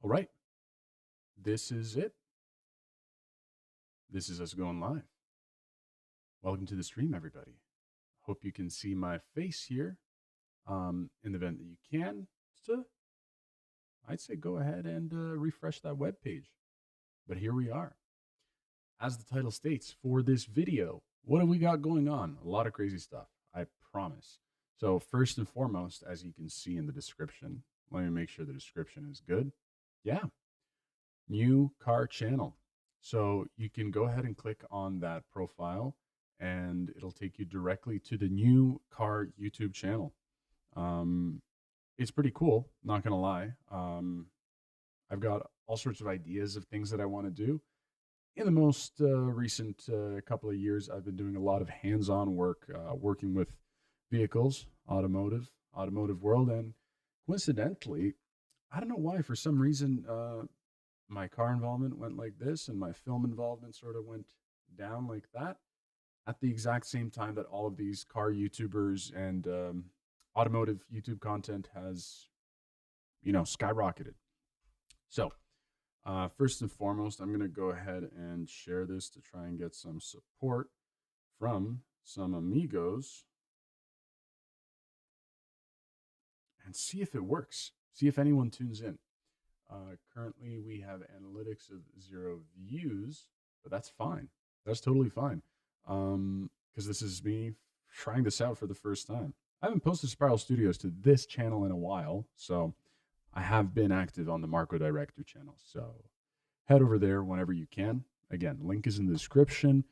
All right, this is it. This is us going live. Welcome to the stream, everybody. Hope you can see my face here. In the event that you can, so I'd say go ahead and refresh that web page. But here we are. As the title states, for this video, what have we got going on? A lot of crazy stuff, I promise. So first and foremost, as you can see in the description, let me make sure the description is good. Yeah, new car channel. So you can go ahead and click on that profile and it'll take you directly to the new car YouTube channel. Um, it's pretty cool, not gonna lie. I've got all sorts of ideas of things that I want to do. In the most recent couple of years, I've been doing a lot of hands-on work, working with vehicles, automotive world, and coincidentally, I don't know why, for some reason, my car involvement went like this and my film involvement sort of went down like that at the exact same time that all of these car YouTubers and automotive YouTube content has, skyrocketed. So, first and foremost, I'm going to go ahead and share this to try and get some support from some amigos and see if it works. See if anyone tunes in. Currently, we have analytics of 0 views, but that's fine. That's totally fine. Because this is me trying this out for the first time. I haven't posted Spiral Studios to this channel in a while, so I have been active on the Marco Director channel. So head over there whenever you can. Again, link is in the description.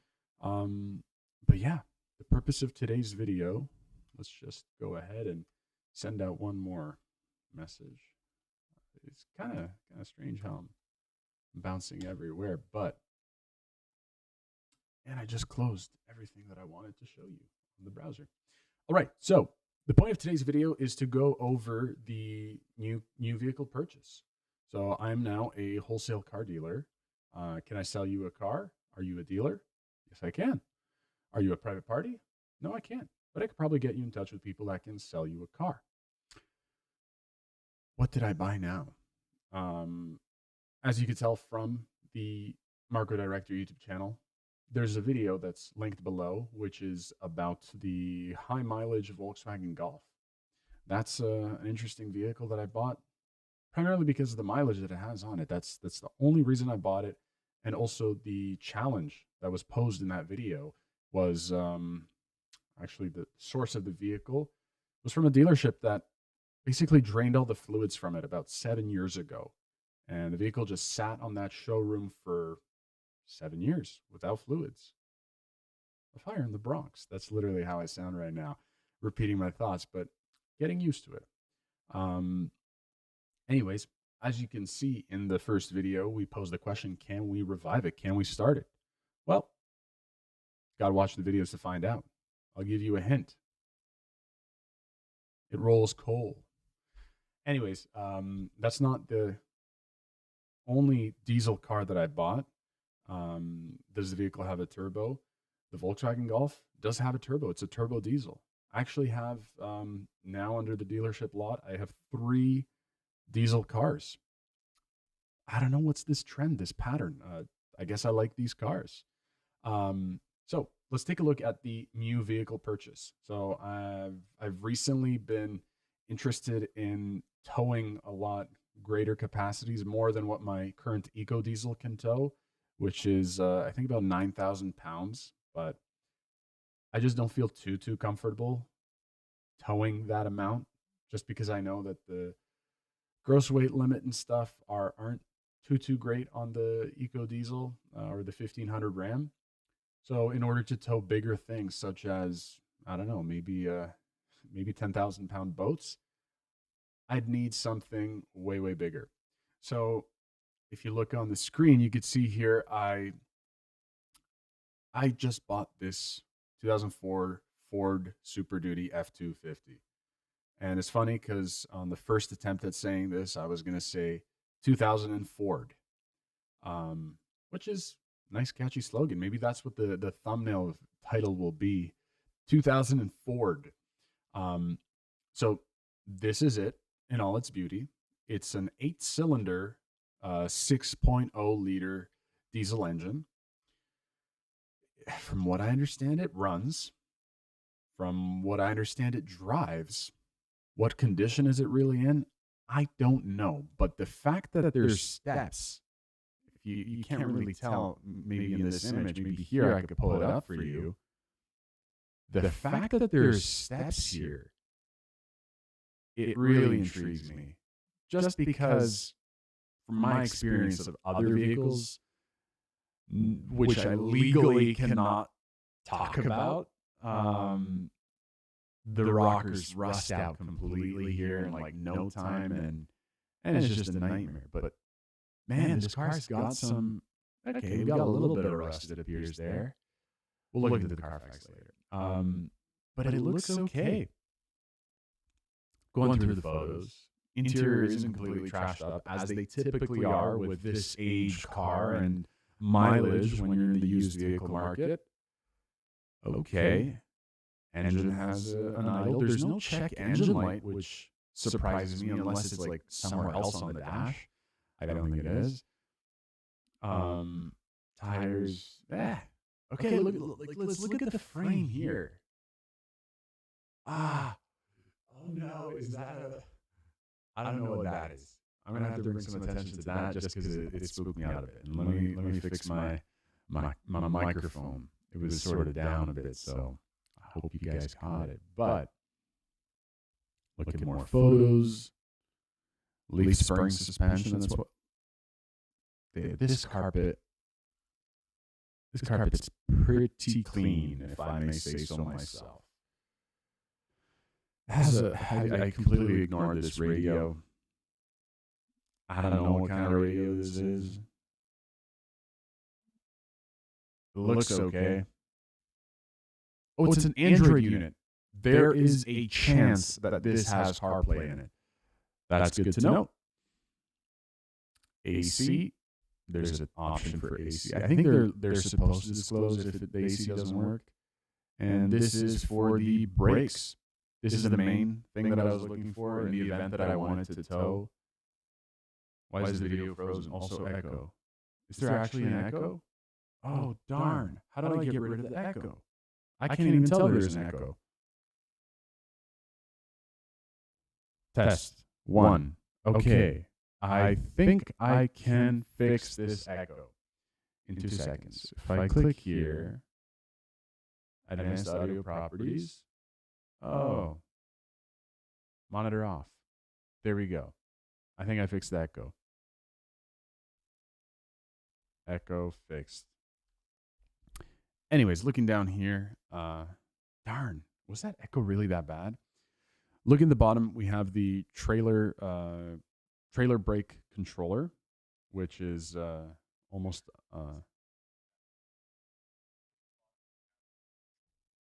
But yeah, the purpose of today's video, let's just go ahead and send out one more message. It's kind of strange how I'm bouncing everywhere, but and I just closed everything that I wanted to show you on the browser. All right, so the point of today's video is to go over the new vehicle purchase. So I'm now a wholesale car dealer. Can I sell you a car? Are you a dealer? Yes, I can. Are you a private party? No, I can't. But I could probably get you in touch with people that can sell you a car. What did I buy now? As you can tell from the Marco Director YouTube channel, there's a video that's linked below, which is about the high mileage Volkswagen Golf. That's an interesting vehicle that I bought, primarily because of the mileage that it has on it. That's the only reason I bought it, and also the challenge that was posed in that video was actually the source of the vehicle was from a dealership that basically drained all the fluids from it about 7 years ago. And the vehicle just sat on that showroom for 7 years without fluids. A fire in the Bronx. That's literally how I sound right now, repeating my thoughts, but getting used to it. Um, anyways, as you can see in the first video, we posed the question, can we revive it? Can we start it? Well, got to watch the videos to find out. I'll give you a hint. It rolls coal. Anyways, that's not the only diesel car that I bought. Does the vehicle have a turbo? The Volkswagen Golf does have a turbo. It's a turbo diesel. I actually have now under the dealership lot, I have 3 diesel cars. I don't know what's this trend, this pattern. I guess I like these cars. So let's take a look at the new vehicle purchase. So I've recently been interested in towing a lot greater capacities, more than what my current Eco Diesel can tow, which is I think about 9,000 pounds. But I just don't feel too comfortable towing that amount, just because I know that the gross weight limit and stuff aren't too great on the Eco Diesel or the 1500 Ram. So in order to tow bigger things, such as I don't know, maybe 10,000 pound boats, I'd need something way bigger. So if you look on the screen, you could see here I just bought this 2004 Ford Super Duty F250. And it's funny because on the first attempt at saying this, I was going to say 2000 Ford, which is a nice, catchy slogan. Maybe that's what the thumbnail title will be, 2000 Ford. So this is it in all its beauty. It's an 8-cylinder 6.0 liter diesel engine. From what I understand, it runs. From what I understand, it drives. What condition is it really in? I don't know. But the fact that there's steps, if you can't really tell, maybe in this image, maybe here I could pull it up for you. The fact that there's steps here, it really intrigues me. Just because, from my experience of other vehicles, which I legally cannot talk about, the rockers rust out completely here in like no time, and it's just a nightmare. But man, this car's got some. Okay, we got a little bit of rust, it appears there. We'll look into the Carfax later. But it looks okay. Going through the photos, interior isn't completely trashed up, as they typically are with this aged car and mileage when you're in the used vehicle market. Okay. Engine has an idle. There's no check engine light, which surprises me unless it's like somewhere else on the dash. I don't think it is. Tires. Okay, let's look at the frame here. Oh no, is that a... I don't know what that is. I'm gonna have to bring some attention to that just because it spooked me out a bit. And let me fix my microphone. It was sort of down a bit, so I hope you guys caught it. But look at more photos. Leaf spring suspension. That's what this carpet's pretty clean, if I may say so myself. I completely ignored this radio. I don't know what kind of radio this is. It looks okay. Oh, it's an Android unit. There is a chance that this has CarPlay in it. That's good to know. AC. There's an option for AC. I think they're supposed to disclose if the AC doesn't work. And this is for the brakes. This is the main thing that I was looking for in the event that I wanted to tow. Why is the video frozen? Also echo. Is there actually an echo? Oh, darn. How do I get rid of the echo? I can't even tell there's an echo. Test 1. Okay. I think I can fix this echo in 2 seconds. If I click here, advanced audio properties. Oh. Monitor off. There we go. I think I fixed the echo. Echo fixed. Anyways, looking down here, darn, was that echo really that bad? Look at the bottom, we have the trailer brake controller, which is almost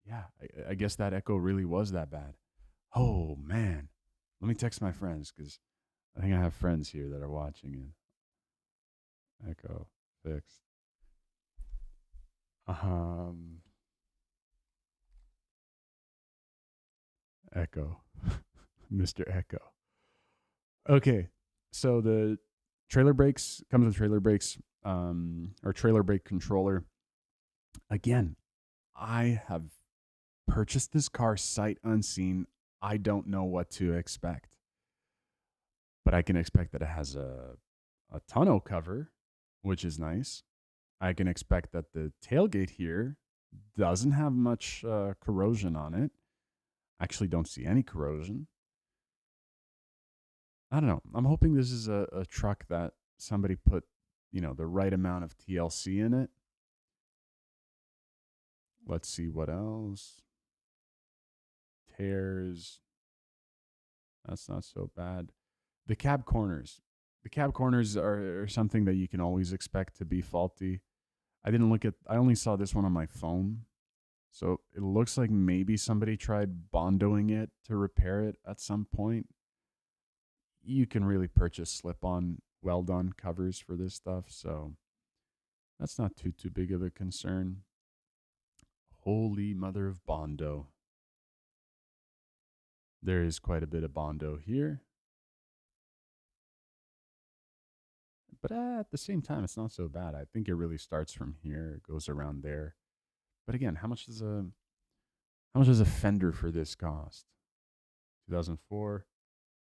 yeah, I guess that echo really was that bad. Oh man, let me text my friends because I think I have friends here that are watching it. Echo fixed. Echo. Mr. Echo. Okay. So the trailer brakes comes with trailer brakes, or trailer brake controller. Again, I have purchased this car sight unseen. I don't know what to expect, but I can expect that it has a tonneau cover, which is nice. I can expect that the tailgate here doesn't have much corrosion on it. Actually, don't see any corrosion. I don't know. I'm hoping this is a truck that somebody put, the right amount of TLC in it. Let's see what else. Tears. That's not so bad. The cab corners. The cab corners are something that you can always expect to be faulty. I only saw this one on my phone. So it looks like maybe somebody tried bondoing it to repair it at some point. You can really purchase slip-on, well-done covers for this stuff. So that's not too big of a concern. Holy mother of Bondo. There is quite a bit of Bondo here. but at the same time, it's not so bad. I think it really starts from here, it goes around there. But again, how much does a fender for this cost? 2004.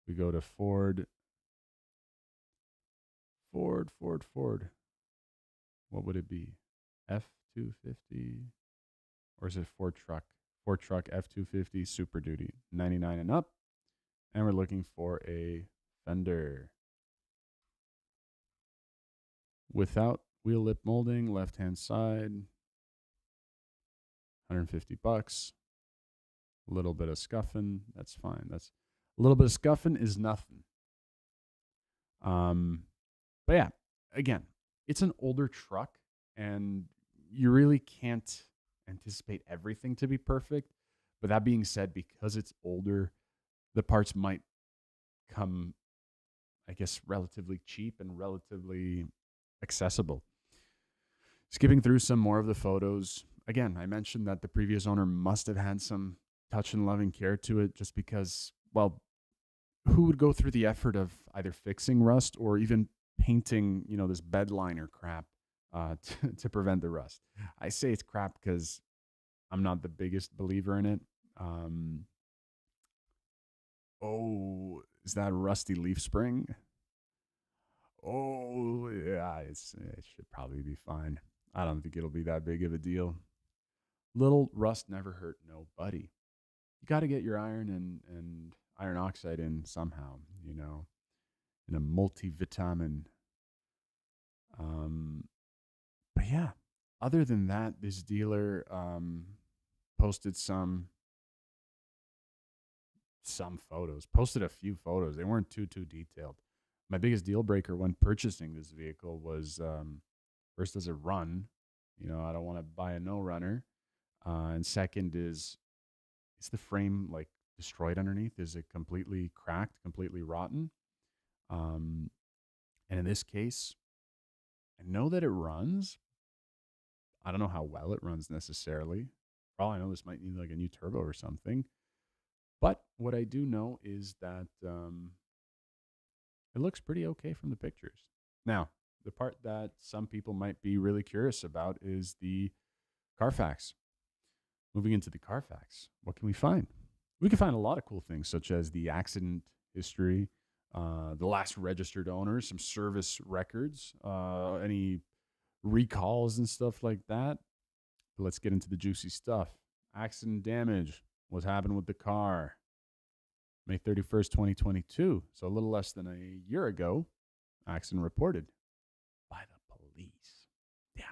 We go to Ford. Ford. What would it be? F 250, or is it Ford truck? Ford truck F 250 Super Duty, 99 and up, and we're looking for a fender without wheel lip molding, left hand side, $150. A little bit of scuffing, that's fine. That's a little bit of scuffing is nothing. But yeah, again, it's an older truck, and you really can't anticipate everything to be perfect. But that being said, because it's older, the parts might come, I guess, relatively cheap and relatively accessible. Skipping through some more of the photos, again, I mentioned that the previous owner must have had some touch and loving care to it, just because, well, who would go through the effort of either fixing rust or even painting, this bed liner crap to prevent the rust? I say it's crap because I'm not the biggest believer in it. Um, oh, is that a rusty leaf spring? Oh, yeah, it should probably be fine. I don't think it'll be that big of a deal. Little rust never hurt nobody. You got to get your iron and iron oxide in somehow, in a multivitamin. But yeah, other than that, this dealer posted some photos, posted a few photos. They weren't too detailed. My biggest deal breaker when purchasing this vehicle was, first, does it run? I don't want to buy a no runner. And second is the frame like destroyed underneath? Is it completely cracked, completely rotten? Um, and in this case, I know that it runs. I don't know how well it runs necessarily. For all I know, this might need like a new turbo or something. But what I do know is that it looks pretty okay from the pictures. Now, the part that some people might be really curious about is the Carfax. Moving into the Carfax, what can we find? We can find a lot of cool things, such as the accident history, the last registered owner, some service records, any recalls and stuff like that. But let's get into the juicy stuff. Accident damage. What happened with the car? May 31st, 2022. So a little less than a year ago, accident reported by the police. Yeah,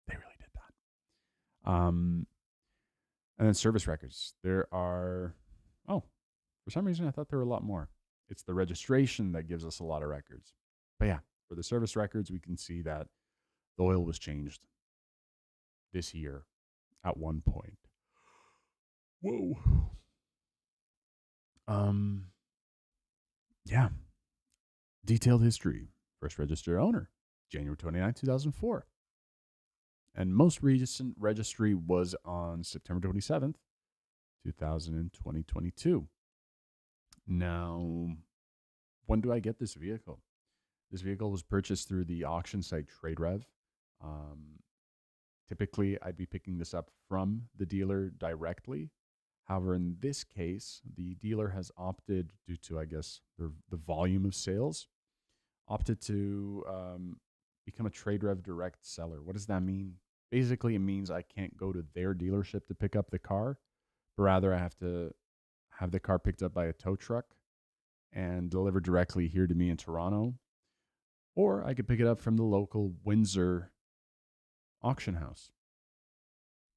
they really did that. And then service records. There are, for some reason, I thought there were a lot more. It's the registration that gives us a lot of records. But yeah, for the service records, we can see that the oil was changed this year at one point. Whoa. Yeah. Detailed history. First registered owner, January 29, 2004. And most recent registry was on September 27th, 2022. Now, when do I get this vehicle? This vehicle was purchased through the auction site TradeRev. Typically, I'd be picking this up from the dealer directly. However, in this case, the dealer has opted, due to, I guess, the volume of sales, opted to become a TradeRev direct seller. What does that mean? Basically, it means I can't go to their dealership to pick up the car, but rather I have to have the car picked up by a tow truck and delivered directly here to me in Toronto. Or I could pick it up from the local Windsor auction house.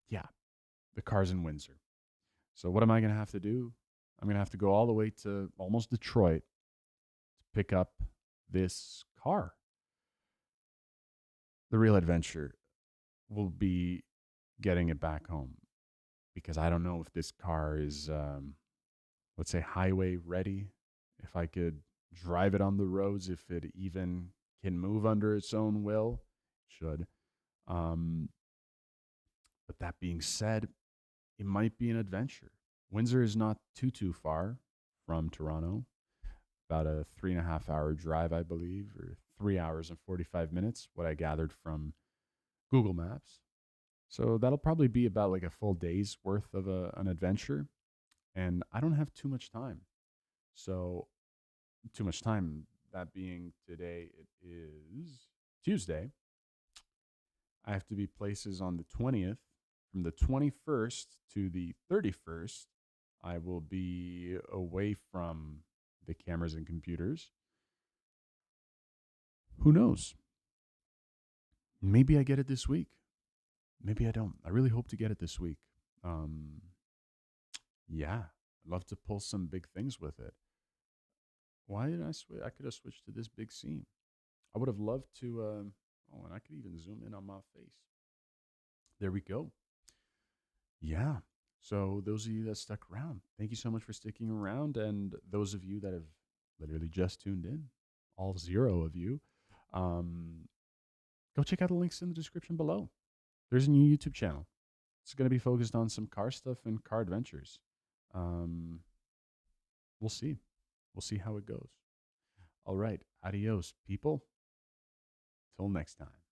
Yeah, the car's in Windsor. So what am I going to have to do? I'm going to have to go all the way to almost Detroit to pick up this car. The real adventure will be getting it back home, because I don't know if this car is, let's say, highway ready, if I could drive it on the roads, if it even can move under its own will. It should. But that being said, it might be an adventure. Windsor is not too far from Toronto. about a 3.5 hour drive, I believe, or 3 hours and 45 minutes, what I gathered from Google Maps. So that'll probably be about like a full day's worth of an adventure. And I don't have too much time. So, too much time. That being today, it is Tuesday. I have to be places on the 20th. From the 21st to the 31st, I will be away from the cameras and computers. Who knows? Maybe I get it this week. Maybe I don't. I really hope to get it this week. Um, yeah, I'd love to pull some big things with it. Why did I switch? I could have switched to this big scene. I would have loved to. Oh, and I could even zoom in on my face. There we go. Yeah. So those of you that stuck around, thank you so much for sticking around, and those of you that have literally just tuned in, all zero of you, um, go check out the links in the description below. There's a new YouTube channel. It's going to be focused on some car stuff and car adventures. Um, we'll see. We'll see how it goes. All right. Adios, people. Till next time.